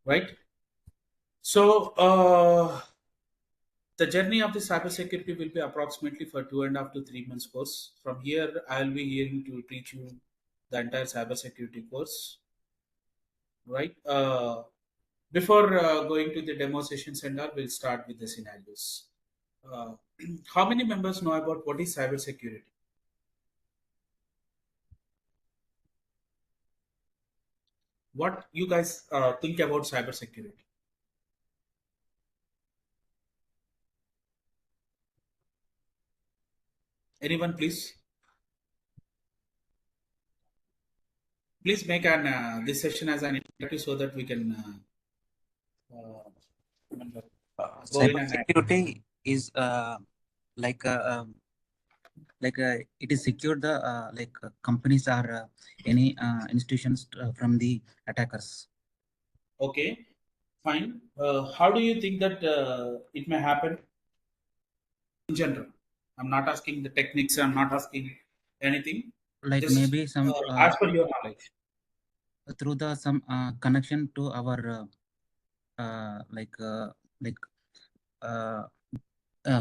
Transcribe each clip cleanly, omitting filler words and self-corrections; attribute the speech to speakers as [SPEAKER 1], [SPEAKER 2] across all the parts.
[SPEAKER 1] right? So the journey of the cybersecurity will be approximately for 2.5 to 3 months course. From here, I'll be here to teach you the entire cybersecurity course, right? Before going to the demo sessions and all, we'll start with the scenarios. Uh, how many members know about what is cybersecurity? What you guys think about cybersecurity? Anyone, please? Please make an this session as an interactive so that we can go in and
[SPEAKER 2] Cybersecurity is like it is secure the companies or any institutions from the attackers.
[SPEAKER 1] okay, fine. How do you think that it may happen in general? I'm not asking the techniques. I'm not asking anything.
[SPEAKER 2] Like
[SPEAKER 1] Just
[SPEAKER 2] maybe some
[SPEAKER 1] as per your knowledge.
[SPEAKER 2] through the some connection to our like like uh,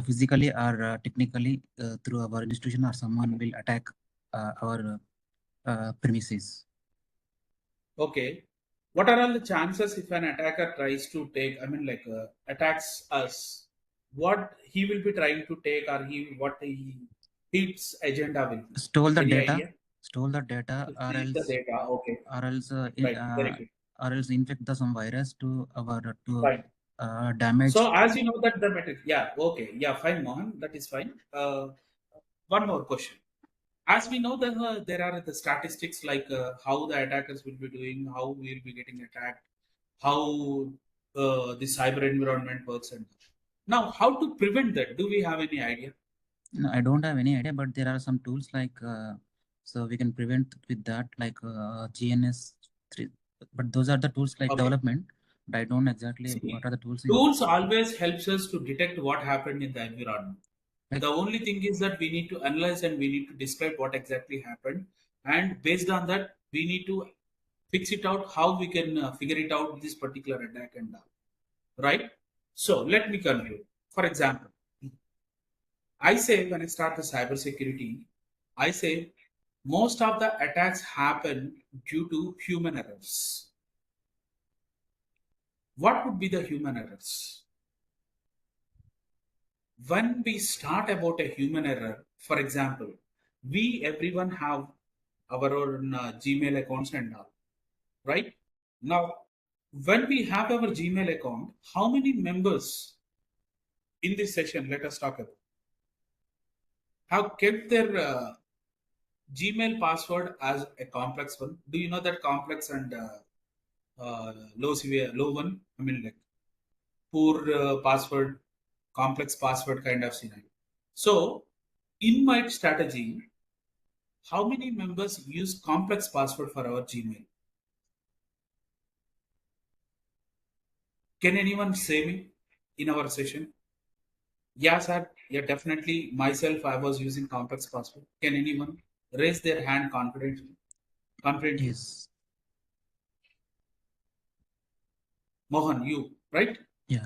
[SPEAKER 2] physically or technically through our institution or someone will attack our premises.
[SPEAKER 1] Okay. What are all the chances if an attacker tries to take? I mean, like attacks us. What he will be trying to take, or what his agenda will be?
[SPEAKER 2] Stole the
[SPEAKER 1] Any
[SPEAKER 2] data,
[SPEAKER 1] idea?
[SPEAKER 2] stole the data,
[SPEAKER 1] To steal the data. Okay.
[SPEAKER 2] or else
[SPEAKER 1] Right. Very good.
[SPEAKER 2] or else infect the some virus to our to
[SPEAKER 1] Fine.
[SPEAKER 2] damage.
[SPEAKER 1] So as you know that the metric, yeah, okay, yeah, fine, Mohan, that is fine. One more question. As we know that there are the statistics like how the attackers will be doing, how we will be getting attacked, how the cyber environment works, and now how to prevent that? Do we have any idea?
[SPEAKER 2] No, I don't have any idea, but there are some tools like so we can prevent with that like GNS three. But those are the tools like
[SPEAKER 1] Okay.
[SPEAKER 2] development. But I don't exactly what
[SPEAKER 1] See,
[SPEAKER 2] are the tools in
[SPEAKER 1] tools always helps us to detect what happened in the environment.
[SPEAKER 2] like
[SPEAKER 1] The only thing is that we need to analyze and we need to describe what exactly happened, and based on that, we need to fix it out how we can figure it out this particular attack and all, right? So let me conclude. For example, I say when I start the cybersecurity, I say most of the attacks happen due to human errors. What would be the human errors? When we start about a human error, for example, we everyone have our own Gmail accounts and all, right? Now, when we have our Gmail account, how many members in this session, let us talk about, have kept their Gmail password as a complex one? Do you know that complex and low one? I mean, like poor password, complex password kind of scenario. So, in my strategy, how many members use complex password for our Gmail? Can anyone say me in our session? Yeah, sir. Yeah, definitely. Myself, I was using complex password. Can anyone raise their hand confidently? Confidently.
[SPEAKER 2] yes,
[SPEAKER 1] Mohan, you, right?
[SPEAKER 2] yeah,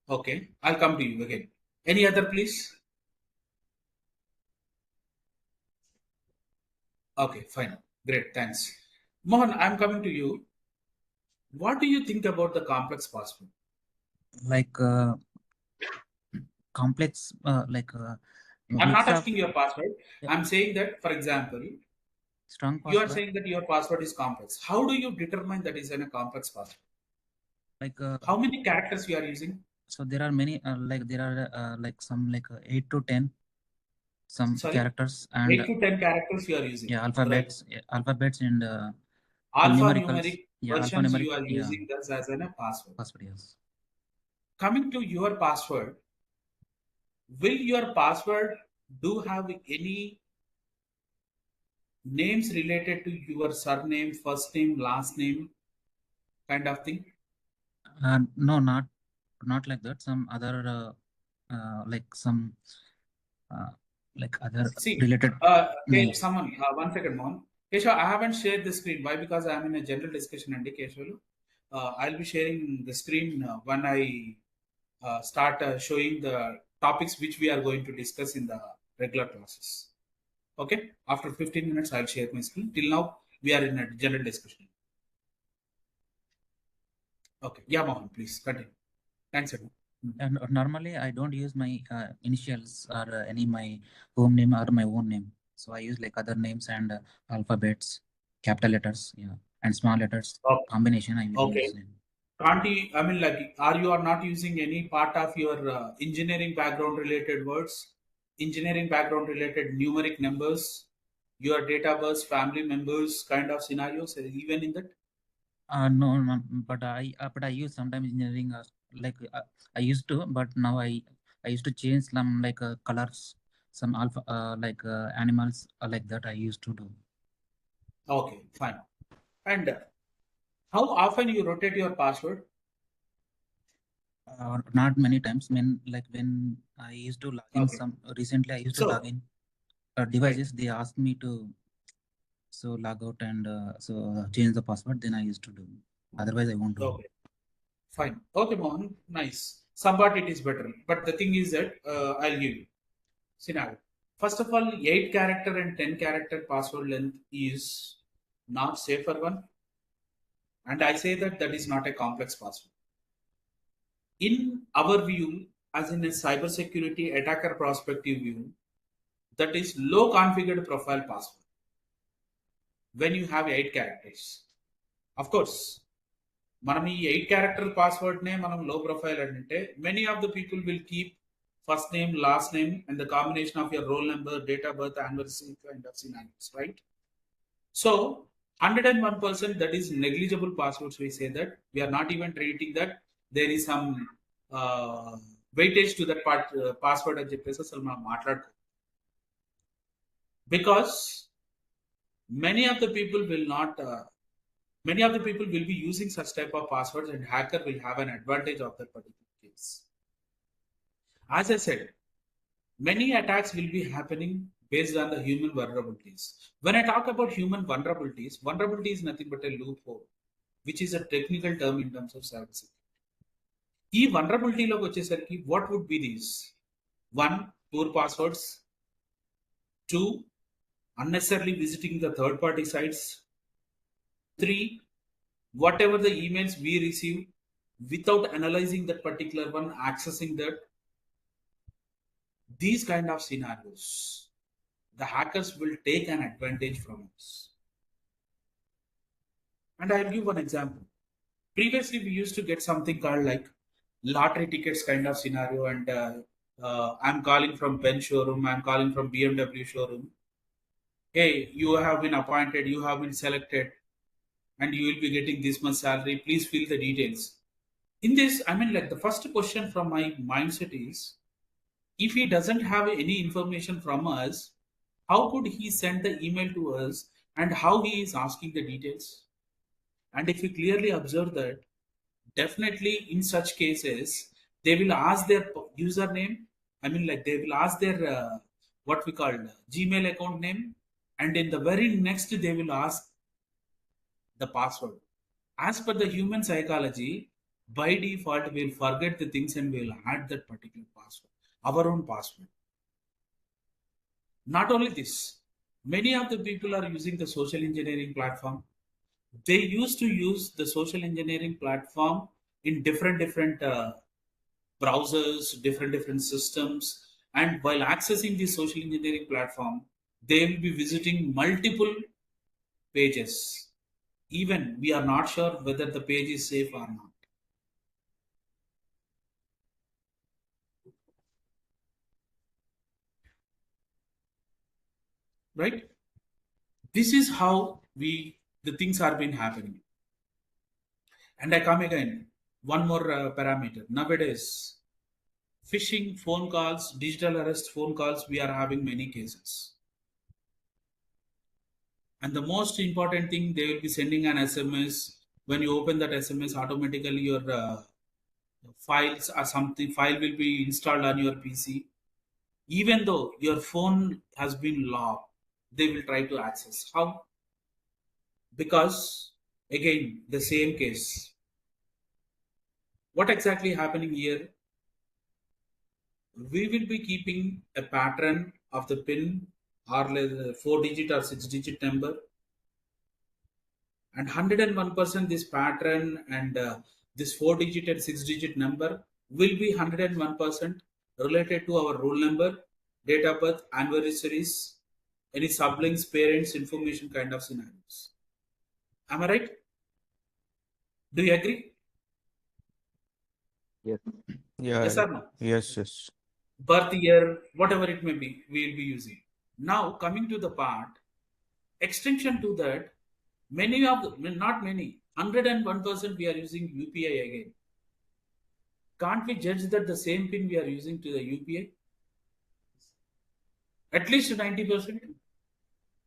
[SPEAKER 1] Okay. I'll come to you again. Any other, please? Okay, fine. Great. Thanks. Mohan, I'm coming to you. What do you think about the complex password?
[SPEAKER 2] like complex
[SPEAKER 1] I'm not
[SPEAKER 2] mix of
[SPEAKER 1] asking your password. I'm saying that, for example,
[SPEAKER 2] strong
[SPEAKER 1] you are
[SPEAKER 2] password
[SPEAKER 1] saying that your password is complex. How do you determine that is in a complex password?
[SPEAKER 2] like
[SPEAKER 1] How many characters you are using?
[SPEAKER 2] so there are many like there are like some like 8 to 10 some
[SPEAKER 1] Sorry,
[SPEAKER 2] characters and
[SPEAKER 1] 8 to 10 characters you are using.
[SPEAKER 2] yeah
[SPEAKER 1] Right.
[SPEAKER 2] alphabets and numericals,
[SPEAKER 1] Alphanumeric
[SPEAKER 2] yeah,
[SPEAKER 1] versions
[SPEAKER 2] alphanumeric,
[SPEAKER 1] you are
[SPEAKER 2] yeah,
[SPEAKER 1] using this as a password.
[SPEAKER 2] password, yes.
[SPEAKER 1] Coming to your password, will your password do have any names related to your surname, first name, last name kind of thing?
[SPEAKER 2] No, not like that. Some other like some uh, like other
[SPEAKER 1] See,
[SPEAKER 2] related
[SPEAKER 1] okay,
[SPEAKER 2] names.
[SPEAKER 1] someone, 1 second, Mohan. Keshav, I haven't shared the screen. Why? Because I am in a general discussion and Keshav. I'll be sharing the screen when I start showing the topics which we are going to discuss in the regular classes. Okay, after 15 minutes, I'll share my screen. Till now, we are in a general discussion. Okay, yeah, Mohan, please continue. Thanks, everyone.
[SPEAKER 2] And normally I don't use my initials or any my home name or my own name. So I use like other names and alphabets, capital letters, yeah, and small letters
[SPEAKER 1] Okay.
[SPEAKER 2] combination. I will
[SPEAKER 1] Okay.
[SPEAKER 2] use.
[SPEAKER 1] Can't you, I mean, like, are you are not using any part of your engineering background related words, engineering background related numeric numbers, your date of birth, family members, kind of scenarios, even in that?
[SPEAKER 2] No, no, but I use sometimes engineering like I used to, but now I used to change some like colors, some alpha like animals like that I used to do.
[SPEAKER 1] Okay, fine. And how often you rotate your password?
[SPEAKER 2] Not many times. When I used to log in
[SPEAKER 1] Okay.
[SPEAKER 2] some recently, I used to log
[SPEAKER 1] So,
[SPEAKER 2] in
[SPEAKER 1] right.
[SPEAKER 2] devices. They asked me to log out and change the password. Then I used to do. Otherwise, I won't do.
[SPEAKER 1] Okay. Fine. Okay, Mohan. Nice. Somewhat it is better. But the thing is that I'll give you scenario. First of all, 8 character and 10 character password length is not safer one. And I say that that is not a complex password. In our view, as in a cybersecurity attacker perspective view, that is low configured profile password when you have 8 characters. Of course, మనం ఈ 8 character password నే మనం లో profile అంటే many of the people will keep first name last name and the combination of your roll number date of birth anniversary kind of scenarios, right? So 101% that is negligible passwords. We say that we are not even treating that there is some weightage to that part password అని చెప్పేసి అసలు మనం మాట్లాడుకో because many of the people will not many of the people will be using such type of passwords and hacker will have an advantage of that particular case. As I said, many attacks will be happening based on the human vulnerabilities. When I talk about human vulnerabilities, vulnerability is nothing but a loophole, which is a technical term in terms of cybersecurity. ఈ vulnerabilityలోకి వచ్చేసరికి what would be these? One, poor passwords. Two, unnecessarily visiting the third party sites. Three, whatever the emails we receive without analyzing that particular one, accessing that. These kind of scenarios, the hackers will take an advantage from us. And I'll give one example. Previously, we used to get something called like lottery tickets kind of scenario, and I'm calling from Pen showroom, I'm calling from BMW showroom. Hey, you have been appointed, you have been selected, and you will be getting this much salary. Please fill the details. In this, I mean, like the first question from my mindset is if he doesn't have any information from us, how could he send the email to us and how he is asking the details? And if you clearly observe that, definitely in such cases, they will ask their username. I mean, like they will ask their what we call Gmail account name, and in the very next, they will ask the password. As per the human psychology, by default, we'll forget the things and we'll add that particular password, our own password. Not only this, many of the people are using the social engineering platform. They used to use the social engineering platform in different browsers, different systems, and while accessing the social engineering platform, they will be visiting multiple pages. Even we are not sure whether the page is safe or not. Right? This is how we the things are been happening. And I come again. One more parameter. Nowadays, phishing phone calls, digital arrest phone calls, we are having many cases. And the most important thing, they will be sending an SMS. When you open that SMS, automatically your files or something file will be installed on your PC. Even though your phone has been locked, they will try to access. How? Because again, the same case. What exactly happening here? We will be keeping a pattern of the pin or 4 digit or 6 digit number, and 101% this pattern and this 4 digit and 6 digit number will be 101% related to our roll number, date of birth, anniversaries, any siblings, parents, information kind of scenarios. Am I right? Do you agree?
[SPEAKER 3] Yes.
[SPEAKER 1] Yes
[SPEAKER 4] Yeah.
[SPEAKER 1] or no?
[SPEAKER 4] Yes. Yes.
[SPEAKER 1] Birth year, whatever it may be, we will be using. Now, coming to the part, extension to that, many of the, not many, 101% we are using UPI again. Can't we judge that the same pin we are using to the UPI? At least 90%.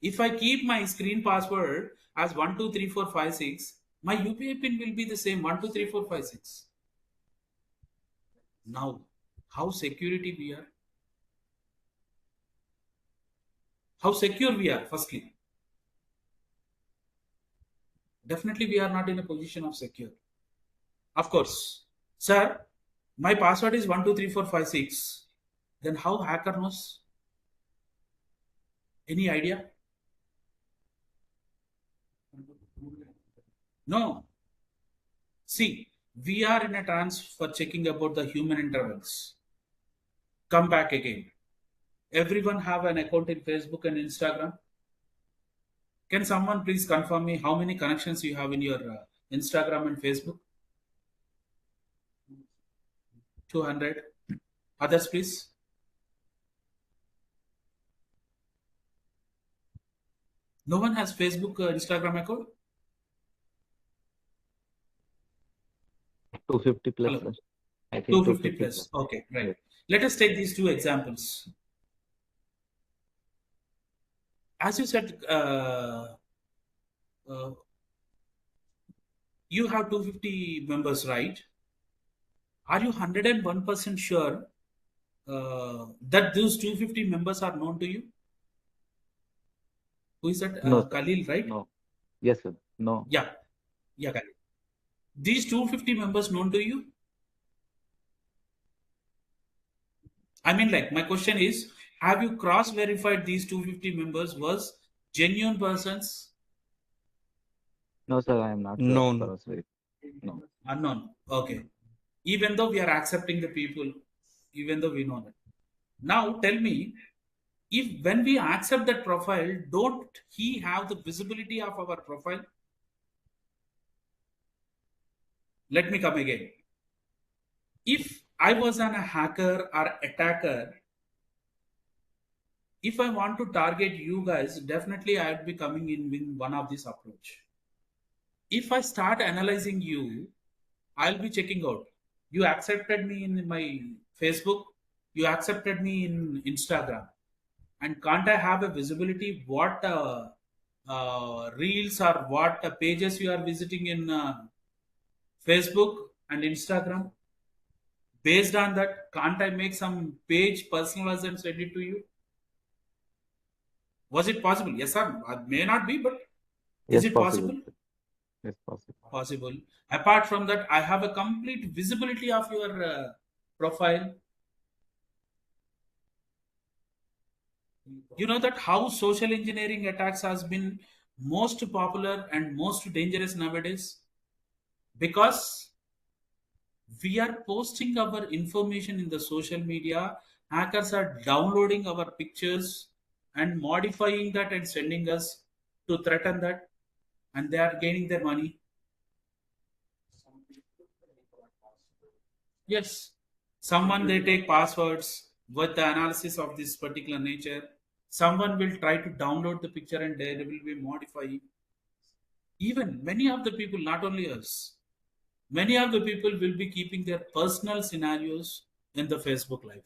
[SPEAKER 1] If I keep my screen password as 123456, my UPI pin will be the same 123456. Now, how security we are? How secure we are, firstly. Definitely we are not in a position of secure. Of course. Sir, my password is 123456. Then how hacker knows? Any idea? No. See, we are in a trance for checking about the human intervals. Come back again. Everyone have an account in Facebook and Instagram. Can someone please confirm me how many connections you have in your Instagram and Facebook? 200. Others, please. No one has Facebook, Instagram account?
[SPEAKER 3] 250 plus,
[SPEAKER 1] Hello.
[SPEAKER 3] sir. I think
[SPEAKER 1] 250
[SPEAKER 3] 250
[SPEAKER 1] plus.
[SPEAKER 3] plus.
[SPEAKER 1] Okay, right.
[SPEAKER 3] Yes.
[SPEAKER 1] Let us take these two examples. As you said, uh, you have 250 members, right? Are you 101% sure that those 250 members are known to you? Who is that?
[SPEAKER 3] No, sir.
[SPEAKER 1] Khalil, right?
[SPEAKER 3] No. Yes, sir. No.
[SPEAKER 1] Yeah, yeah, Khalil. These 250 members known to you? I mean, like, my question is, have you cross verified these 250 members was genuine persons?
[SPEAKER 3] No, sir. I am not sure.
[SPEAKER 4] No. No.
[SPEAKER 3] Cross verified. No.
[SPEAKER 1] Unknown. Okay. Even though we are accepting the people, even though we know that. Now, tell me, if when we accept that profile, don't he have the visibility of our profile? Let me come again. If I was a hacker or attacker, if I want to target you guys, definitely I would be coming in with one of this approach. If I start analyzing you, I'll be checking out. You accepted me in my Facebook, you accepted me in Instagram, and can't I have a visibility what reels or what pages you are visiting in Facebook and Instagram? Based on that, can't I make some page personalized and send it to you? Was it possible? Yes, sir. It may not be, but is
[SPEAKER 3] Yes,
[SPEAKER 1] it
[SPEAKER 3] possible,
[SPEAKER 1] possible?
[SPEAKER 3] sir. Yes, possible.
[SPEAKER 1] Possible. Apart from that, I have a complete visibility of your profile. You know that how social engineering attacks has been most popular and most dangerous nowadays, because we are posting our information in the social media. Hackers are downloading our pictures and modifying that and sending us to threaten that, and they are gaining their money. Yes, someone they take passwords with the analysis of this particular nature. Someone will try to download the picture and they will be modifying. Even many of the people, not only us, many of the people will be keeping their personal scenarios in the Facebook Live.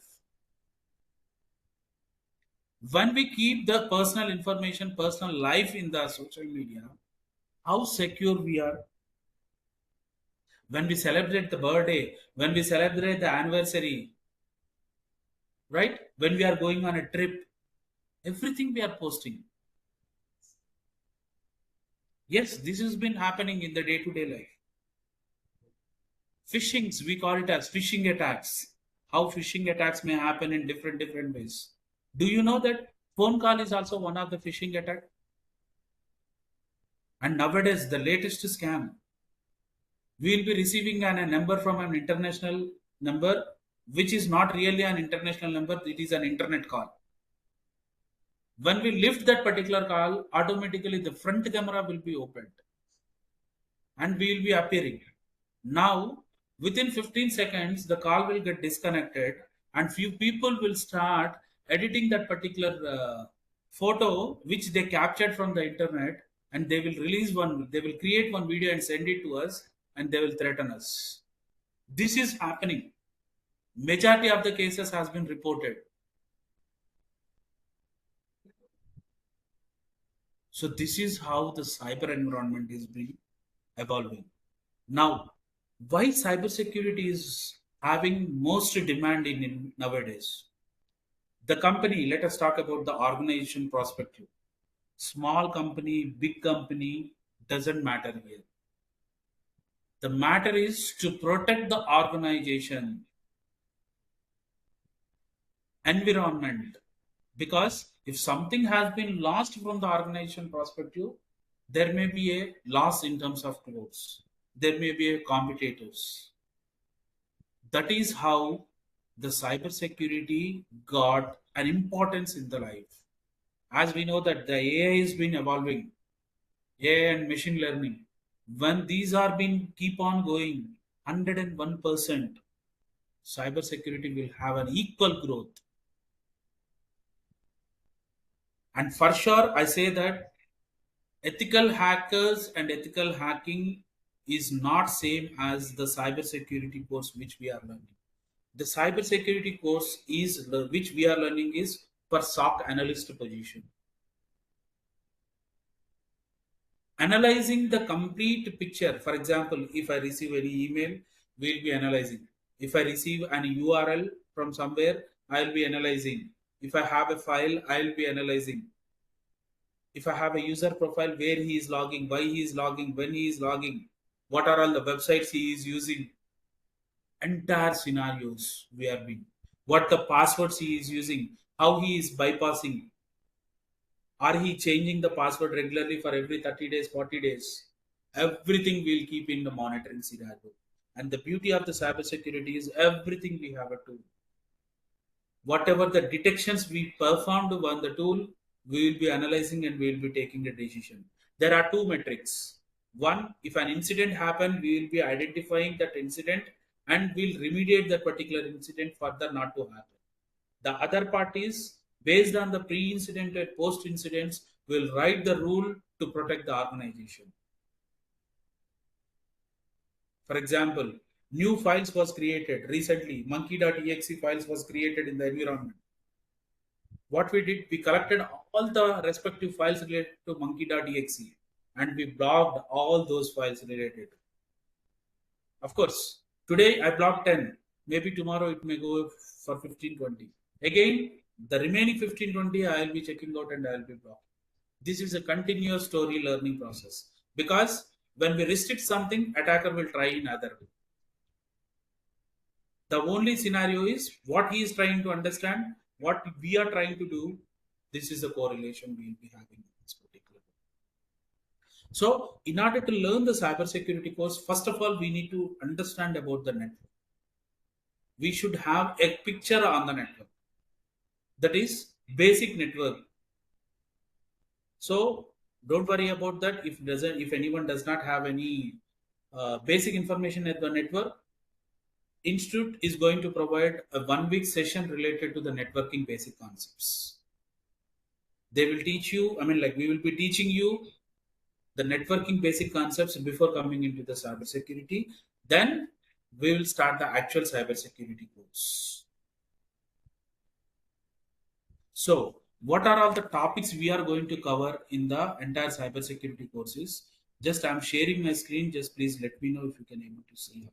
[SPEAKER 1] When we keep the personal information, personal life in the social media, how secure we are. When we celebrate the birthday, when we celebrate the anniversary, right? When we are going on a trip, everything we are posting. Yes, this has been happening in the day to day life. Phishings, we call it as phishing attacks. How phishing attacks may happen in different ways. Do you know that phone call is also one of the phishing attack? And nowadays, the latest scam, we will be receiving a number from an international number, which is not really an international number, it is an internet call. When we lift that particular call, automatically the front camera will be opened and we will be appearing. Now, within 15 seconds, the call will get disconnected and few people will start editing that particular photo which they captured from the internet, and they will release one, they will create one video and send it to us, and they will threaten us. This is happening. Majority of the cases has been reported. So this is how the cyber environment is being evolving. Now, why cybersecurity is having most demand in nowadays? The company, let us talk about the organization perspective. Small company, big company, doesn't matter here. The matter is to protect the organization environment, because if something has been lost from the organization perspective, there may be a loss in terms of growth, there may be a competitors. That is how the cybersecurity got an importance in the life. As we know that the AI has been evolving, AI and machine learning, when these are being keep on going 101%, cybersecurity will have an equal growth. And for sure, I say that ethical hackers and ethical hacking is not same as the cybersecurity course which we are learning. The cybersecurity course is which we are learning is for SOC analyst position. Analyzing the complete picture. For example, if I receive any email, we'll be analyzing. If I receive an URL from somewhere, I'll be analyzing. If I have a file, I'll be analyzing. If I have a user profile, where he is logging, why he is logging, when he is logging, what are all the websites he is using, entire scenarios we are being, what the passwords he is using, how he is bypassing, are he changing the password regularly for every 30 days, 40 days? Everything we'll keep in the monitoring scenario. And the beauty of the cybersecurity is everything we have a tool. Whatever the detections we performed on the tool, we will be analyzing and we will be taking a decision. There are two metrics. One, if an incident happened, we will be identifying that incident and we'll remediate that particular incident further not to happen. The other part is based on the pre-incident and post-incidents, will write the rule to protect the organization. For example, new files was created recently. Monkey.exe files was created in the environment. What we did, we collected all the respective files related to monkey.exe and we blocked all those files related. Of course, today I blocked 10. Maybe tomorrow it may go for 15, 20. Again, the remaining 15, 20 I will be checking out and I will be blocking. This is a continuous story learning process, because when we restrict something, attacker will try in other way. The only scenario is what he is trying to understand, what we are trying to do. This is the correlation we will be having in this particular. So, in order to learn the cybersecurity course, first of all, we need to understand about the network. We should have a picture on the network. That is basic network. So don't worry about that. If anyone does not have any basic information at the network, institute is going to provide a 1 week session related to the networking basic concepts. They will teach you. I mean, like we will be teaching you the networking basic concepts before coming into the cybersecurity. Then we will start the actual cybersecurity course. So, what are all the topics we are going to cover in the entire cybersecurity courses? Just I'm sharing my screen. Just please let me know if you can able to see.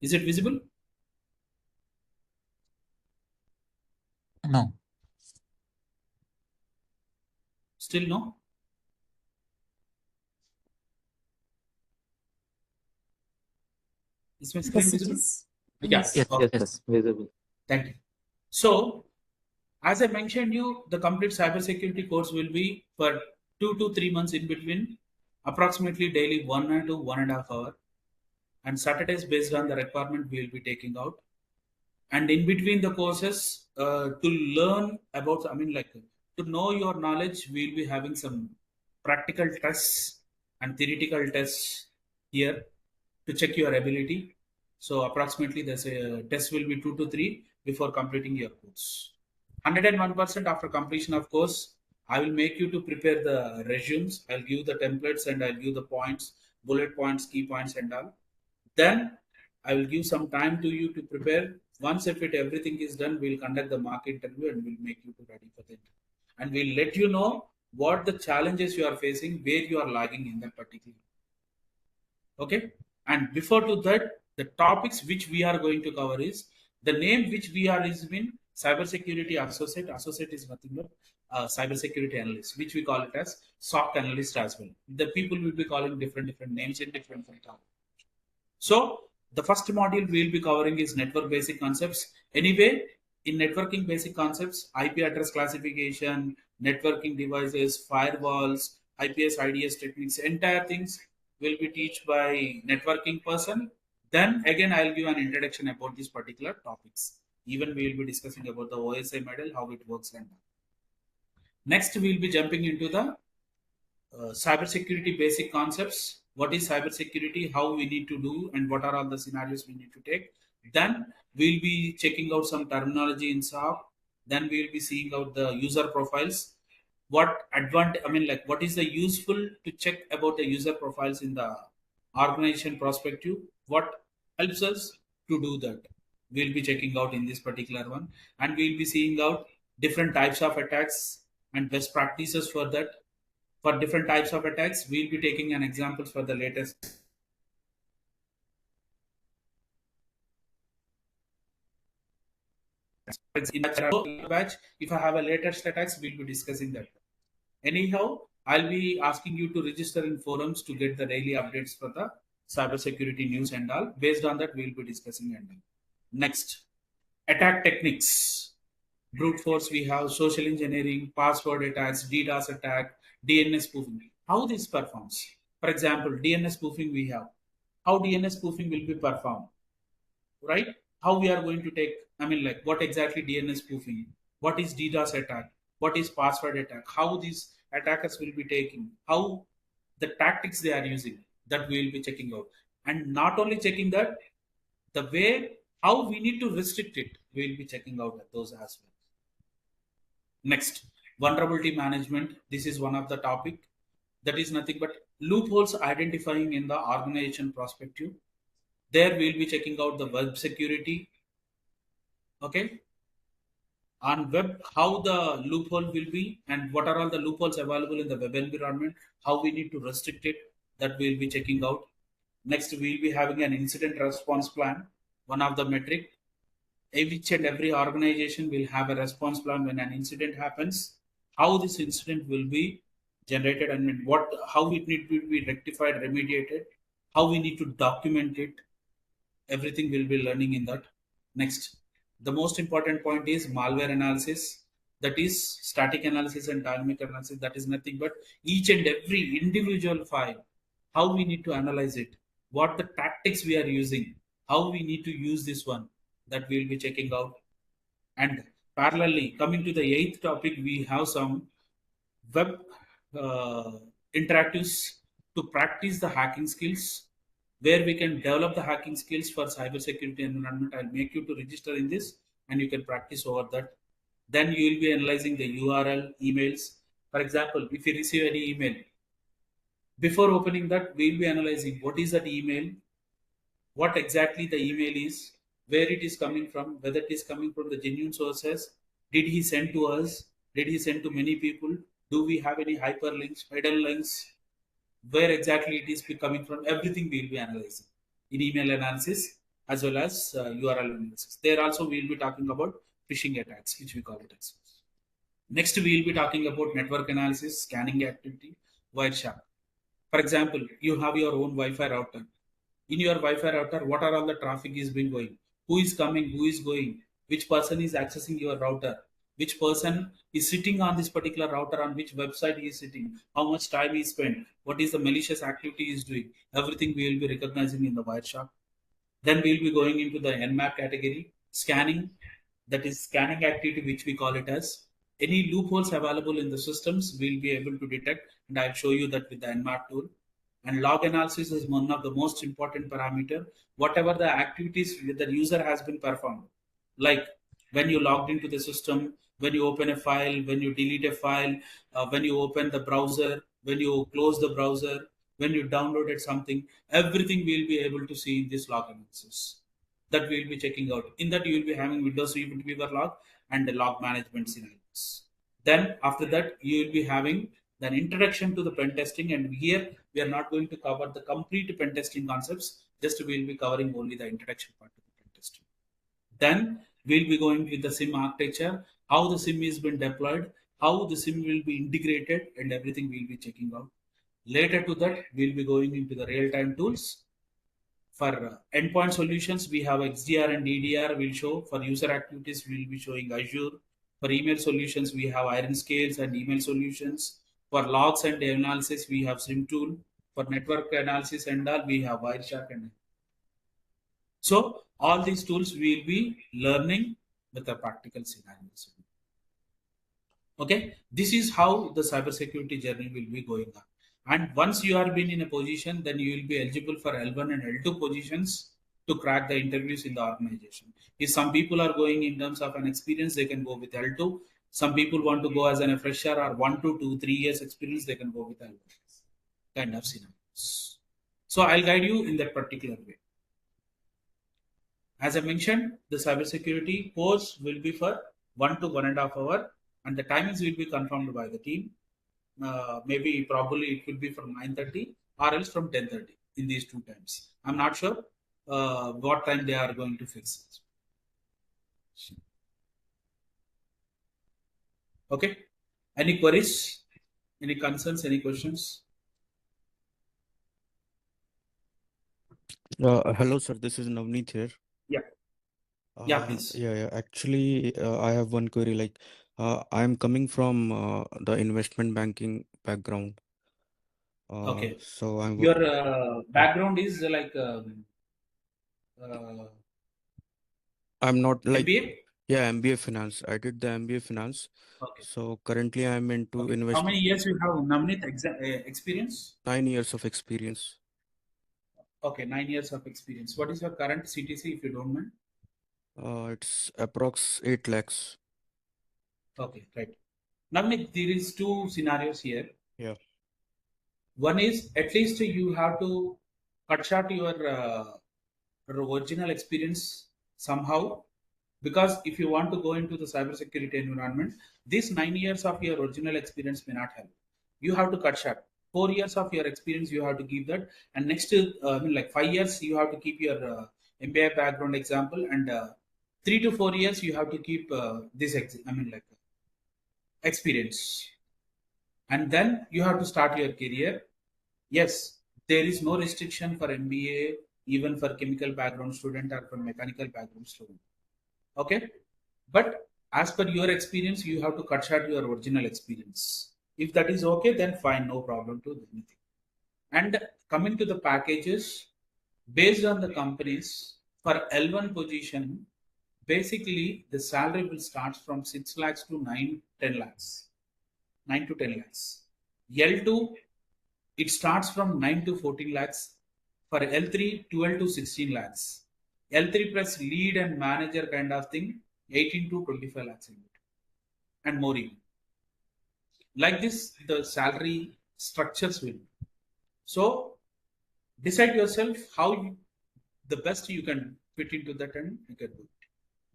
[SPEAKER 1] Is it visible?
[SPEAKER 2] No.
[SPEAKER 1] Still no? Is my screen
[SPEAKER 4] Yes, it
[SPEAKER 1] visible?
[SPEAKER 4] is.
[SPEAKER 1] Yeah.
[SPEAKER 4] Yes.
[SPEAKER 2] Yes.
[SPEAKER 1] Okay.
[SPEAKER 3] Yes, sir.
[SPEAKER 2] Yes.
[SPEAKER 3] Visible.
[SPEAKER 1] Thank you. So, as I mentioned you, the complete cybersecurity course will be for 2 to 3 months in between, approximately daily 1 to 1.5 hour, and Saturdays based on the requirement we will be taking out. And in between the courses, to learn about, I mean, like to know your knowledge, we'll be having some practical tests and theoretical tests here to check your ability. So approximately there's a test will be 2 to 3 before completing your course. 101% after completion of course, I will make you to prepare the resumes. I'll give the templates and I'll give the points, bullet points, key points, and all. Then I will give some time to you to prepare. Once if it everything is done, we'll conduct the mock interview and we'll make you to ready for the interview. And we'll let you know what the challenges you are facing, where you are lagging in that particular. Okay. And before to that, the topics which we are going to cover is the name which we are is been cybersecurity associate. Associate is nothing but cybersecurity analyst, which we call it as SOC analyst as well. The people will be calling different names in different topics. So the first module we'll be covering is network basic concepts. Anyway, in networking basic concepts, IP address classification, networking devices, firewalls, IPS, IDS techniques, entire things will be taught by networking person. Then again, I'll give an introduction about these particular topics. Even we will be discussing about the OSI model, how it works, and next we'll be jumping into the cybersecurity basic concepts. What is cybersecurity? How we need to do, and what are all the scenarios we need to take. Then we'll be checking out some terminology in SOC. Then we'll be seeing out the user profiles. What advantage? I mean, like, what is the useful to check about the user profiles in the organization perspective? What helps us to do that? We'll be checking out in this particular one, and we'll be seeing out different types of attacks and best practices for that. For different types of attacks, we'll be taking an examples for the latest. In the batch, if I have a latest attacks, we'll be discussing that. Anyhow, I'll be asking you to register in forums to get the daily updates for the cybersecurity news and all. Based on that, we'll be discussing and all. Next, attack techniques. Brute force, we have social engineering, password attacks, DDoS attack, DNS spoofing. How this performs? For example, DNS spoofing we have. How DNS spoofing will be performed, right? How we are going to take, I mean, like, what exactly DNS spoofing? What is DDoS attack? What is password attack? How these attackers will be taking? How the tactics they are using? That we will be checking out. And not only checking that, the way how we need to restrict it, we will be checking out those as well. Next, vulnerability management. This is one of the topic. That is nothing but loopholes identifying in the organization perspective. There we'll be checking out the web security. Okay. On web, how the loophole will be and what are all the loopholes available in the web environment, how we need to restrict it, that we'll be checking out. Next, we'll be having an incident response plan, one of the metric. Each and every organization will have a response plan when an incident happens, how this incident will be generated and what how it need to be rectified, remediated, how we need to document it. Everything will be learning in that. Next, the most important point is malware analysis. That is static analysis and dynamic analysis. That is nothing but each and every individual file, how we need to analyze it, what the tactics we are using, how we need to use this one, that we will be checking out. And parallelly, coming to the eighth topic, we have some web uh, interactives to practice the hacking skills, where we can develop the hacking skills for cybersecurity environment. I'll make you to register in this and you can practice over that. Then you will be analyzing the URL emails. For example, if you receive any email, before opening that, we'll be analyzing what is that email, what exactly the email is, where it is coming from, whether it is coming from the genuine sources, did he send to us, did he send to many people, do we have any hyperlinks, hidden links, where exactly it is coming from, everything we'll be analyzing in email analysis. as well as URL analysis. There also we will be talking about phishing attacks, which we call it as. Next, we will be talking about network analysis, scanning activity, Wireshark. For example, you have your own Wi-Fi router. In your Wi-Fi router, what are all the traffic is been going? Who is coming? Who is going? Which person is accessing your router? Which person is sitting on this particular router? On which website he is sitting? How much time he spent? What is the malicious activity he is doing? Everything we will be recognizing in the Wireshark. Then we'll be going into the Nmap category, scanning, that is scanning activity, which we call it as. Any loopholes available in the systems, we'll be able to detect, and I'll show you that with the Nmap tool. And log analysis is one of the most important parameter. Whatever the activities the user has been performed, like when you logged into the system, when you open a file, when you delete a file, when you open the browser, when you close the browser, when you downloaded something, everything we'll be able to see in this log analysis. That we'll be checking out. In that you will be having Windows Event Viewer log and the log management scenarios. Then after that you will be having an introduction to the pen testing, and here we are not going to cover the complete pen testing concepts. Just we will be covering only the introduction part of the pen testing. Then we'll be going with the SIM architecture, how the SIM is been deployed, how the SIM will be integrated, and everything we'll be checking out. Later to that, we'll be going into the real-time tools. For endpoint solutions, we have XDR and DDR will show. For user activities, we'll be showing Azure. For email solutions, we have Iron Scales and email solutions. For logs and analysis, we have SIM tool. For network analysis and all, we have Wireshark. And so all these tools we will be learning with the practical scenarios. Okay, this is how the cybersecurity journey will be going on. And once you are been in a position, then you will be eligible for L1 and L2 positions to crack the interviews in the organization. If some people are going in terms of an experience, they can go with L2. Some people want to go as a fresher or 1 to 2, 3 years experience, they can go with L1 kind of scenarios. So I'll guide you in that particular way. As I mentioned, the cybersecurity course will be for 1 to 1.5 hours, and the timings will be confirmed by the team. Maybe probably it will be from 9:30 or else from 10:30 in these two times. I'm not sure what time they are going to fix. Okay. Any queries? Any concerns? Any questions?
[SPEAKER 4] Hello, sir. This is Navneet here.
[SPEAKER 1] Yeah. Yeah, please.
[SPEAKER 4] Yeah. Actually, I have one query. Like, I'm coming from the investment banking background.
[SPEAKER 1] Okay.
[SPEAKER 4] So I'm
[SPEAKER 1] Your background is like
[SPEAKER 4] I'm not like
[SPEAKER 1] MBA?
[SPEAKER 4] yeah, MBA Finance. I did the MBA Finance.
[SPEAKER 1] Okay.
[SPEAKER 4] So currently I'm into
[SPEAKER 1] Okay. How many years you have, Navneet, experience?
[SPEAKER 4] 9 years of experience.
[SPEAKER 1] Okay, 9 years of experience. What is your current CTC, if you don't mind?
[SPEAKER 4] It's approx 8 lakhs.
[SPEAKER 1] Okay, right. Navneet, there is two scenarios here.
[SPEAKER 4] Yeah.
[SPEAKER 1] One is at least you have to cut short your original experience somehow, because if you want to go into the cybersecurity environment, these 9 years of your original experience may not help. You have to cut short. 4 years of your experience you have to give that, and next like 5 years you have to keep your MBA background example, and 3 to 4 years you have to keep this experience, and then you have to start your career. Yes, there is no restriction for MBA, even for chemical background student or for mechanical background student. Okay, but as per your experience, you have to cut short your original experience. If that is okay, then fine, no problem to anything. And coming to the packages, based on the companies, for L1 position, basically the salary will start from 6 lakhs to 10 lakhs. 9 to 10 lakhs. L2, it starts from 9 to 14 lakhs. For L3, 12 to 16 lakhs. L3 plus lead and manager kind of thing, 18 to 25 lakhs in it, and more even. Like this, the salary structures will be. So decide yourself how the best you can fit into that, and you can do it.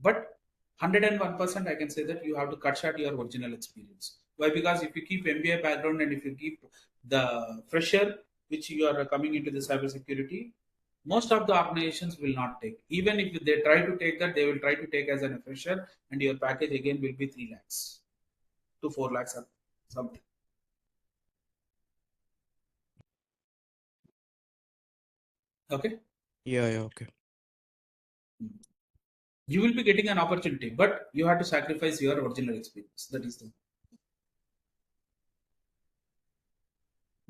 [SPEAKER 1] But 101% I can say that you have to cut short your original experience. Why? Because if you keep MBA background and if you keep the fresher which you are coming into the cybersecurity, Most of the organizations will not take. Even if they try to take that, they will try to take as an fresher, and your package again will be 3 lakhs to 4 lakhs or something. Okay.
[SPEAKER 4] Yeah, okay.
[SPEAKER 1] You will be getting an opportunity, but you have to sacrifice your original experience. That is the.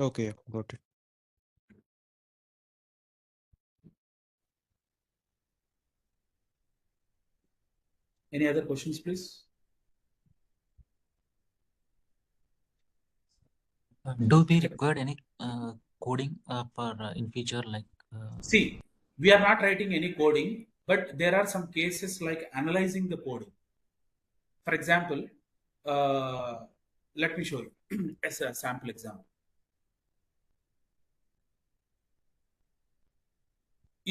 [SPEAKER 4] Okay, yeah, got it.
[SPEAKER 1] Any other questions, please?
[SPEAKER 2] Do we require any coding for in future, like?
[SPEAKER 1] See, we are not writing any coding, but there are some cases like analyzing the coding. For example, let me show you as a sample example.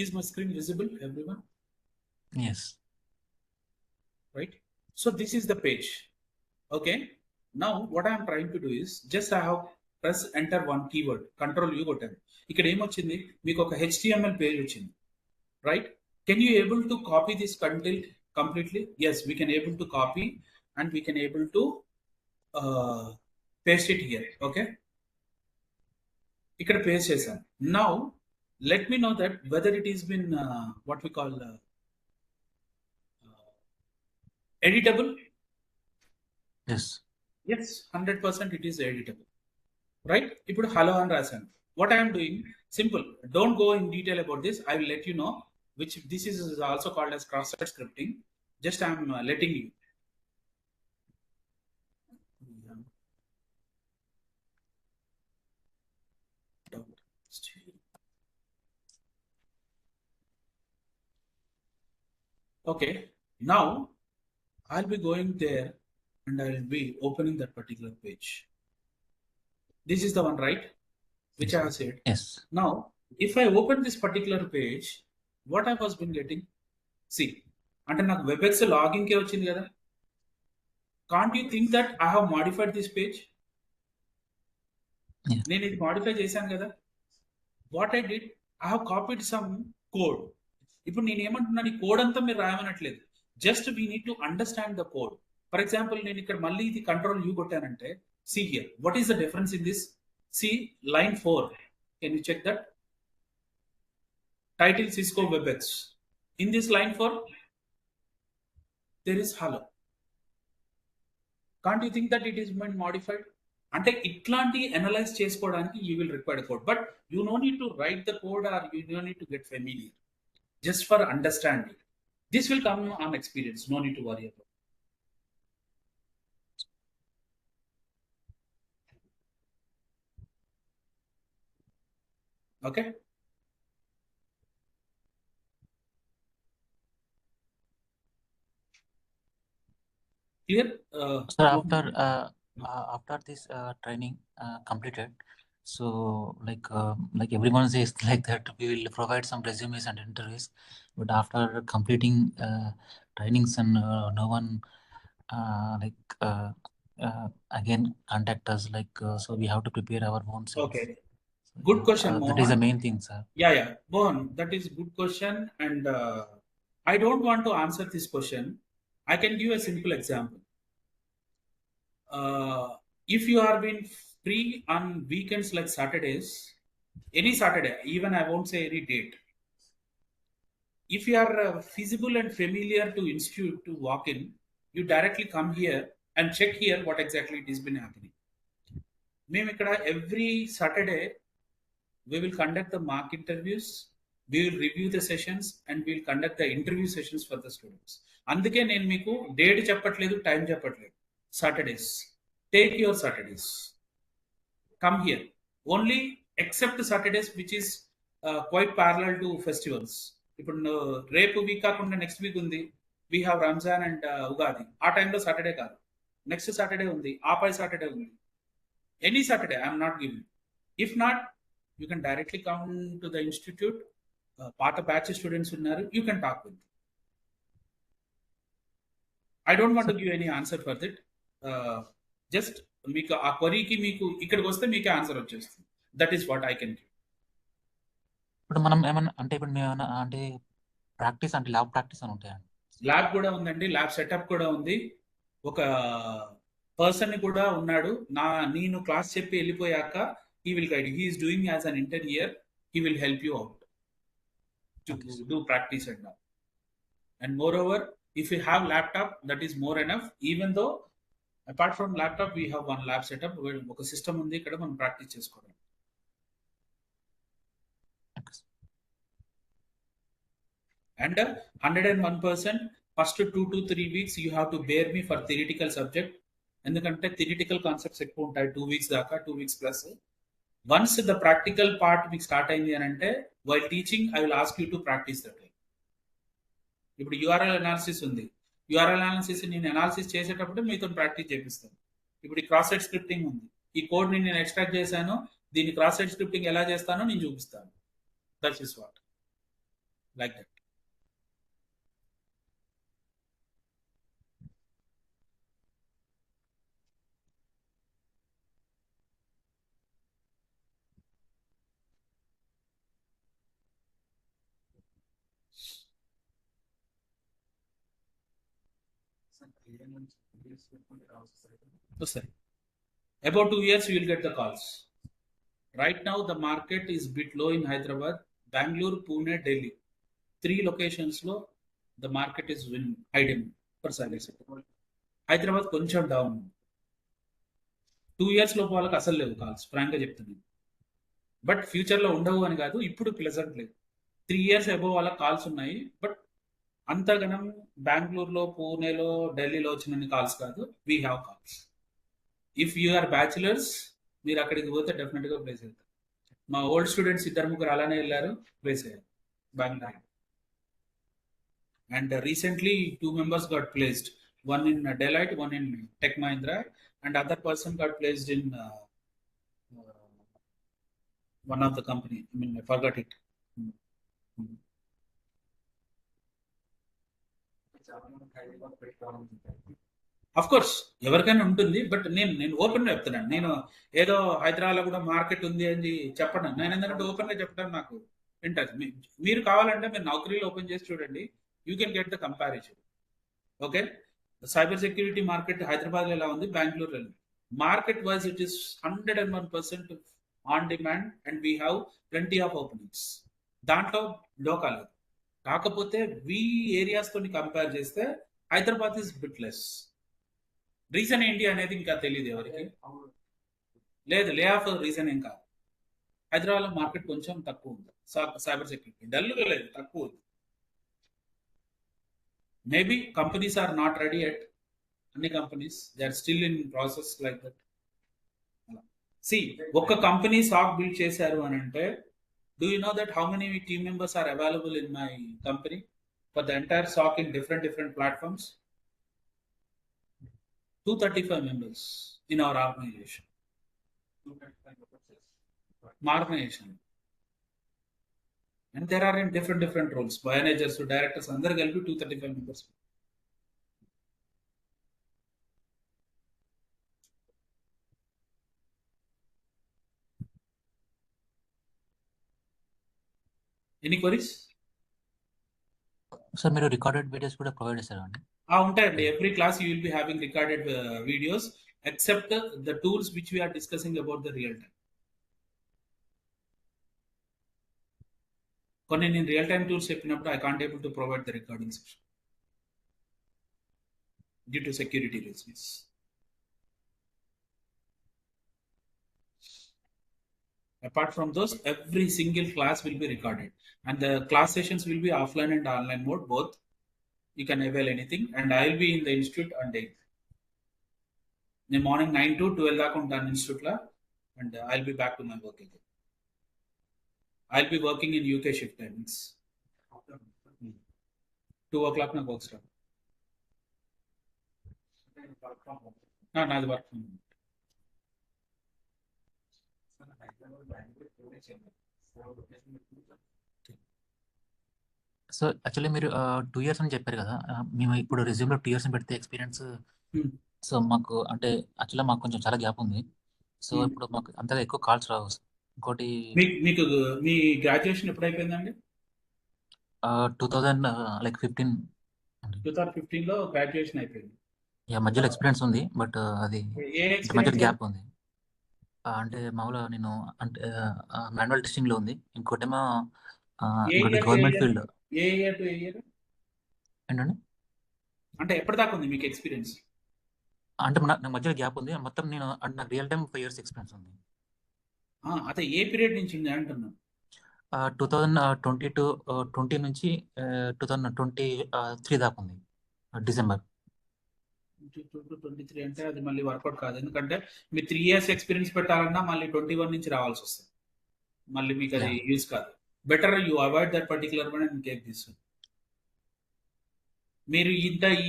[SPEAKER 1] Is my screen visible, everyone?
[SPEAKER 2] Yes.
[SPEAKER 1] Right? So this is the page. Okay. Now what I am trying to do is just I have press enter one keyword, control U కొట్టాను. ఇక్కడ ఏమొచ్చింది, మీకు ఒక HTML page వచ్చింది, right? Can you able to copy this content completely? Yes, we can able to copy, and we can able to paste it here. Okay, ఇక్కడ paste చేశాను. Now let me know that whether it is been what we call editable.
[SPEAKER 2] Yes.
[SPEAKER 1] Yes, 100% it is editable, right? ఇప్పుడు hello అని రాశాను. What I am doing, simple, don't go in detail about this. I will let you know, which this is also called as cross-site scripting. Just I am letting you. Okay, now I'll be going there and I'll be opening that particular page. This is the one, right? Which I have said.
[SPEAKER 2] Yes.
[SPEAKER 1] Now, if I open this particular page, what I was been getting, see, అంటే నాకు Webex లాగిన్కే వచ్చింది కదా. Can't you think that I have modified this page? నేను ఇది modify చేశాను కదా. What I did, I have copied some code. ఇప్పుడు నేను ఏమంటున్నాను, ఈ కోడ్ అంతా మీరు రాయమనట్లేదు, just we need to understand the code. For example నేను ఇక్కడ మళ్ళీ ఇది కంట్రోల్ యూ కొట్టానంటే, see here, what is the difference in this? See line 4, can you check that? Title Cisco WebEx. In this line 4, there is hello. Can't you think that it is been modified? అంటే ఇట్లాంటి analyse చేసుకోవడానికి you will require code, but you no need to write the code or you no need to get familiar, just for understanding. This will come on experience, no need to worry about. Okay. Clear?
[SPEAKER 2] Sir, after this training completed, so like everyone says like that we will provide some resumes and interviews, but after completing trainings and no one again contact us, like so we have to prepare our own self.
[SPEAKER 1] Okay, good question, Mohan.
[SPEAKER 2] That is the main thing, sir.
[SPEAKER 1] Yeah, Mohan, that is good question, and I don't want to answer this question. I can give a simple example. If you are being free on weekends like Saturdays, any Saturday, even I won't say any date, if you are feasible and familiar to institute to walk in, you directly come here and check here what exactly it has been happening. మేము ఇక్కడ every Saturday we will conduct the mock interviews, we will review the sessions, and we will conduct the interview sessions for the students. అందుకే నేను మీకు date చెప్పట్లేదు, time చెప్పట్లేదు. Saturdays, take your Saturdays, come here only, except Saturdays which is quite parallel to festivals. ఇప్పుడు రేపు week కాకుండా next week ఉంది, we have Ramzan and Ugadi, ఆ టైంలో సాటర్డే కాదు, నెక్స్ట్ సాటర్డే ఉంది, ఆపై సాటర్డే ఉంది, any Saturday I'm not giving. If not, you can directly come to the institute, పాత బ్యాచ్ స్టూడెంట్స్ ఉన్నారు, you can talk with. I don't want to give any answer for that. Just మీకు ఆ క్వరీకి మీకు ఇక్కడికి వస్తే మీకే ఆన్సర్ వచ్చేస్తుంది. That is what I can give.
[SPEAKER 2] ఇప్పుడు మనం ఏమన్నా అంటే ఇప్పుడు మేము ఏమన్నా అంటే ప్రాక్టీస్ అంటే ల్యాబ్ ప్రాక్టీస్ అని ఉంటాయండి.
[SPEAKER 1] ల్యాబ్ కూడా ఉందండి, ల్యాబ్ సెటప్ కూడా ఉంది. ఒక పర్సన్ కూడా ఉన్నాడు. నేను క్లాస్ చెప్పి వెళ్ళిపోయాక he will guide you. He is doing as an intern here. He will help you out to
[SPEAKER 2] Okay, sir.
[SPEAKER 1] do practice and all. And moreover, if you have laptop, that is more enough. Even though apart from laptop, we have one lab setup where ఒక system ఉంది, ఇక్కడ మనం practice చేసుకోవడం.
[SPEAKER 2] Okay, sir.
[SPEAKER 1] And 101% first 2 to 3 weeks you have to bear me for theoretical subject. ఎందుకంటే theoretical concepts ఎక్కువ ఉంటాయి 2 weeks దాకా, 2 weeks plus. Once the practical part మీకు స్టార్ట్ అయింది అని అంటే while teaching I will ask you to practice that. ఇప్పుడు URL analysis ఉంది, యూఆర్ఎల్ అనాలిసిస్ నేను అనాలిసిస్ చేసేటప్పుడు మీతో ప్రాక్టీస్ చేపిస్తాను. ఇప్పుడు ఈ క్రాస్ సైడ్ స్క్రిప్టింగ్ ఉంది, ఈ కోడ్ ని నేను ఎక్స్ట్రాక్ట్ చేశాను, దీన్ని క్రాస్ సైడ్ స్క్రిప్టింగ్ ఎలా చేస్తానో నేను చూపిస్తాను. That's is what like that. Sorry. About 2 years, you will get the calls. Right now, the market is bit low in Hyderabad, Bangalore, Pune, Delhi. 3 locations low, the market is in high demand for cyber security. Hyderabad కొంచెం down. 2 years లోపు వాళ్ళకి అసలు లేవు calls, Frank గా చెప్తున్నాను. But future లో ఉండవు అని కాదు, ఇప్పుడు ప్లెజెంట్ లేదు. 3 years అబోవ్ వాళ్ళకి కాల్స్ ఉన్నాయి, బట్ అంతగనం బెంగళూరులో, పూణేలో, ఢిల్లీలో వచ్చిన కాల్స్ కాదు. We have calls. If you are bachelors, మీరు అక్కడికి పోతే డెఫినెట్ గా ప్లేస్ అవుతారు. మా ఓల్డ్ స్టూడెంట్స్ 2-3 అలానే వెళ్ళారు, ప్లేస్ అయ్యారు Bengaluru. And recently 2 members got placed, one in Deloitte, one in Tech Mahindra, and other person got placed in one of the company. I mean, I forgot it. Of course ఎవరికైనా ఉంటుంది, but నేను open గా చెప్తున్నాను. నేను ఏదో హైదరాబాద్ లో కూడా market ఉంది అని చెప్పను. నేను ఎందుకంటే ఓపెన్ గా చెప్పడం నాకు ఇంట్రెస్ట్. మీరు కావాలంటే మీరు నౌకరీలో ఓపెన్ చేసి చూడండి, you can get the comparison. Okay, cyber security market Hyderabad లో ఎలా ఉంది, బెంగళూరులో market wise it is 101% on demand and we have plenty of openings. దాంట్లో డోకా లేదు. కాకపోతే వీ ఏరియాస్ తోని కంపేర్ చేస్తే Hyderabad is bit less. Reason ఏంటి అనేది ఇంకా తెలియదు ఎవరికి. లేదు, లే ఆఫ్ రీజన్ ఏం కాదు. హైదరాబాద్ లో మార్కెట్ కొంచెం తక్కువ ఉంది సైబర్ సెక్యూరిటీ, డల్గా లేదు, తక్కువ ఉంది. Maybe companies are not ready yet. అన్ని companies they are still in process like that. See, ఒక్క కంపెనీ సాక్ బిల్డ్ చేశారు అని అంటే, do you know that how many team members are available in my company for the entire SOC in different platforms? 235 members in our organization. And there are in different roles, managers, directors, అందరు కలిపి 235 members. Any queries?
[SPEAKER 2] Sir మీరు recorded videos కూడా provide చేస్తారండి?
[SPEAKER 1] ఉంటాయండి. Every class you will be having recorded videos except the tools which we are discussing about the real time. కొన్ని నేను real time tools చెప్పినప్పుడు I can't able to provide the recording session due to security reasons. Apart from those, every single class will be recorded, and the class sessions will be offline and online mode both. You can avail anything, and I will be in the institute on day. In morning 9 to 12 daaka untanu institute la, and I'll be back to my work again. I'll be working in UK shift timings. 2 o'clock na work start. Naadi work from home.
[SPEAKER 2] So actually మీరు 2 years అని చెప్పారు కదా, మేము ఇప్పుడు రెజ్యూమ్లో 2 years పెడితే experience. So మాకు అంటే యాక్చువల్గా మాకు కొంచెం చాలా గ్యాప్ ఉంది. సో ఇప్పుడు మాకు అంతగా ఎక్కువ కాల్స్ రావు. ఇంకోటి
[SPEAKER 1] మీకు మీ గ్రాడ్యుయేషన్ ఎప్పుడు అయిపోయిందండి?
[SPEAKER 2] 2000 లైక్ 15
[SPEAKER 1] 2015లో గ్రాడ్యుయేషన్ అయిపోయింది.
[SPEAKER 2] మధ్యలో ఎక్స్పీరియన్స్ ఉంది, బట్ అది
[SPEAKER 1] ఏ
[SPEAKER 2] మధ్యలో
[SPEAKER 1] ఎక్స్పీరియన్స్?
[SPEAKER 2] గ్యాప్ ఉంది. అంటే మామూలుగా నేను అంటే మాన్యువల్ టెస్టింగ్ లో ఉంది, ఇంకోటేమో
[SPEAKER 1] ఏ
[SPEAKER 2] ఇంకోటి
[SPEAKER 1] year to A
[SPEAKER 2] government
[SPEAKER 1] year?
[SPEAKER 2] Field.
[SPEAKER 1] A year to A year?
[SPEAKER 2] ఏంటండి?
[SPEAKER 1] అంటే ఎప్పటిదాకా ఉంది మీకు ఎక్స్పీరియన్స్?
[SPEAKER 2] అంటే నాకు మధ్యలో గ్యాప్ ఉంది, మొత్తం నేను నాకు రియల్ టైం 5 years ఎక్స్పీరియన్స్ ఉంది.
[SPEAKER 1] అదే ఏ పీరియడ్ నుంచి ఉంది అంటున్నాను.
[SPEAKER 2] 2022 20 నుంచి 2023 దాకా ఉంది, డిసెంబర్.
[SPEAKER 1] 23 అంటే అది మళ్ళీ వర్కౌట్ కాదు, ఎందుకంటే మీరు 3 years ఎక్స్పీరియన్స్ పెట్టాలన్నా మళ్ళీ 21 నుంచి రావాల్సి వస్తుంది, మళ్ళీ మీకు అది యూజ్ కాదు. Better you avoid that particular one and take this. మీరు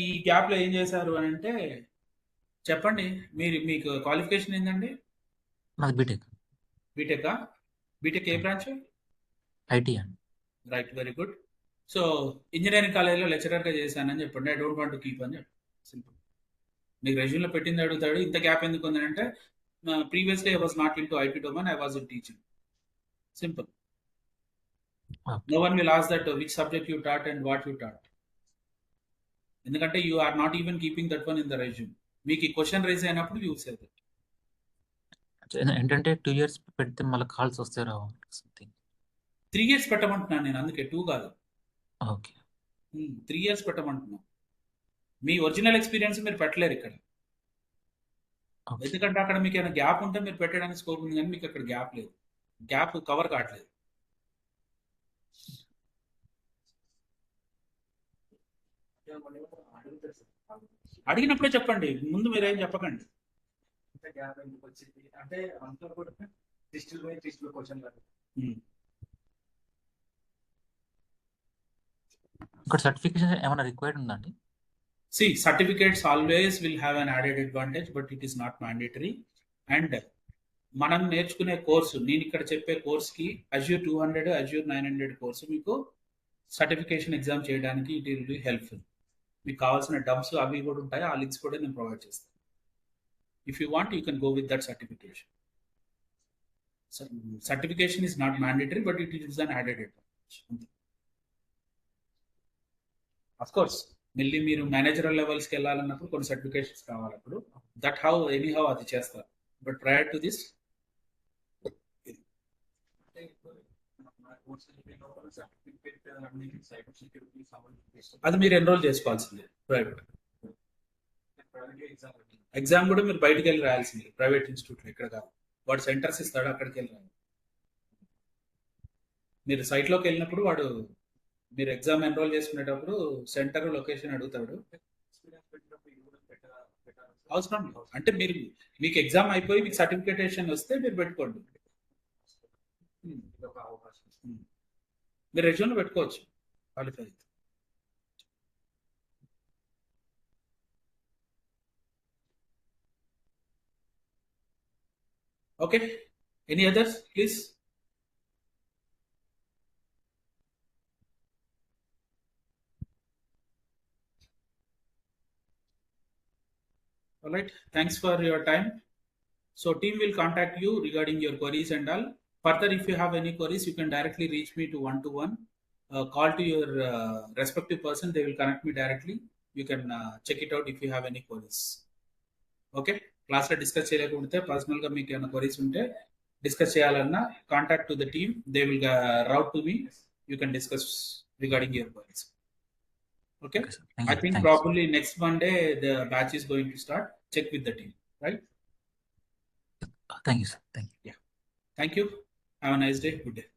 [SPEAKER 1] ఈ గ్యాప్ లో ఏం చేశారు అని అంటే చెప్పండి. మీకు క్వాలిఫికేషన్ ఏంటండి?
[SPEAKER 2] నాది బీటెక్.
[SPEAKER 1] బీటెకా? బీటెక్ ఏ బ్రాంచ్?
[SPEAKER 2] ఐటీ అండి.
[SPEAKER 1] Right, very good. So engineering కాలేజ్లో లెక్చరర్గా చేశానని చెప్పండి. I don't want to keep అని చెప్పండి, సింపుల్. మీకు రెజ్యూమ్లో పెట్టింది అడుగుతాడు, ఇంత గ్యాప్ ఎందుకు ఉందంటే previously I was not into IT domain, I was in teaching. Simple. No one will ask that which subject you taught and what you taught, ఎందుకంటే you are not even keeping that one in the resume. మీకు ఈ question raise అయినప్పుడు use అవుతుంది.
[SPEAKER 2] ఏంటంటే 2 years పెడితే మళ్ళీ calls వస్తే రావు something.
[SPEAKER 1] 3 years పెట్టమంటున్నాను నేను, అందుకే 2 కాదు.
[SPEAKER 2] Okay,
[SPEAKER 1] 3 years పెట్టమంటున్నాను. మీ ఒరిజినల్ ఎక్స్పీరియన్స్ మీరు పెట్టలేరు ఇక్కడ, ఎందుకంటే అక్కడ మీకు ఏమైనా గ్యాప్ ఉంటే మీరు పెట్టడానికి స్కోప్ ఉంది, కానీ మీకు అక్కడ గ్యాప్ లేదు, గ్యాప్ కవర్ కావట్లేదు. అడిగినప్పుడే చెప్పండి, ముందు మీరేం చెప్పకండి.
[SPEAKER 2] ఇక్కడ సర్టిఫికేషన్ ఏమైనా రిక్వైర్డ్ ఉందండి?
[SPEAKER 1] See, certificates always will have an added advantage, but it is not mandatory. And మనం నేర్చుకునే కోర్సు, నేను ఇక్కడ చెప్పే కోర్స్కి Azure 200, Azure 900 కోర్సు మీకు సర్టిఫికేషన్ ఎగ్జామ్ చేయడానికి ఇట్ విల్ బి హెల్ప్ఫుల్. మీకు కావాల్సిన డబ్స్ అవి కూడా ఉంటాయి, ఆ లింక్స్ కూడా నేను ప్రొవైడ్ చేస్తాను. If you want you can go with that certification. Certification is not mandatory, but it is an added advantage. Of course మళ్ళీ మీరు మేనేజరల్ లెవెల్స్కి వెళ్ళాలన్నప్పుడు కొన్ని సర్టిఫికేషన్స్ కావాలప్పుడు దట్ హౌ ఎనీ హౌ అది చేస్తారు. బట్ ప్రయర్ టు దిస్ అది మీరు ఎన్రోల్ చేసుకోవాల్సిందే. ప్రైవేట్ ఎగ్జామ్ కూడా మీరు బయటకు వెళ్ళి రాయాల్సిందే, ప్రైవేట్ ఇన్స్టిట్యూట్లో, ఇక్కడ కాదు. వాడు సెంటర్స్ ఇస్తాడు, అక్కడికి వెళ్ళి రాయాలి. మీరు సైట్లోకి వెళ్ళినప్పుడు వాడు మీరు ఎగ్జామ్ ఎన్రోల్ చేసుకునేటప్పుడు సెంటర్ లొకేషన్ అడుగుతాడు. అవసరం లేదు, అంటే మీకు ఎగ్జామ్ అయిపోయి మీకు సర్టిఫికేషన్ వస్తే మీరు పెట్టుకోండి, మీరు రెజ్యూమ్లో పెట్టుకోవచ్చు క్వాలిఫై అయితే. Okay, any others please? All right, thanks for your time. So team will contact you regarding your queries and all. Further, if you have any queries, you can directly reach me to one-to-one. Call to your respective person, they will connect me directly. You can check it out if you have any queries. Okay, class లో discuss చేయలేకుంటే పర్సనల్గా మీకు ఏమైనా queries ఉంటే discuss చేయాలన్నా contact to the team, they will route to me, you can discuss regarding your queries. Okay, I think probably next Monday the batch is going to start. Check with the team, right?
[SPEAKER 2] Thank you, sir. Thank you.
[SPEAKER 1] Yeah, thank you. Have a nice day. Good day.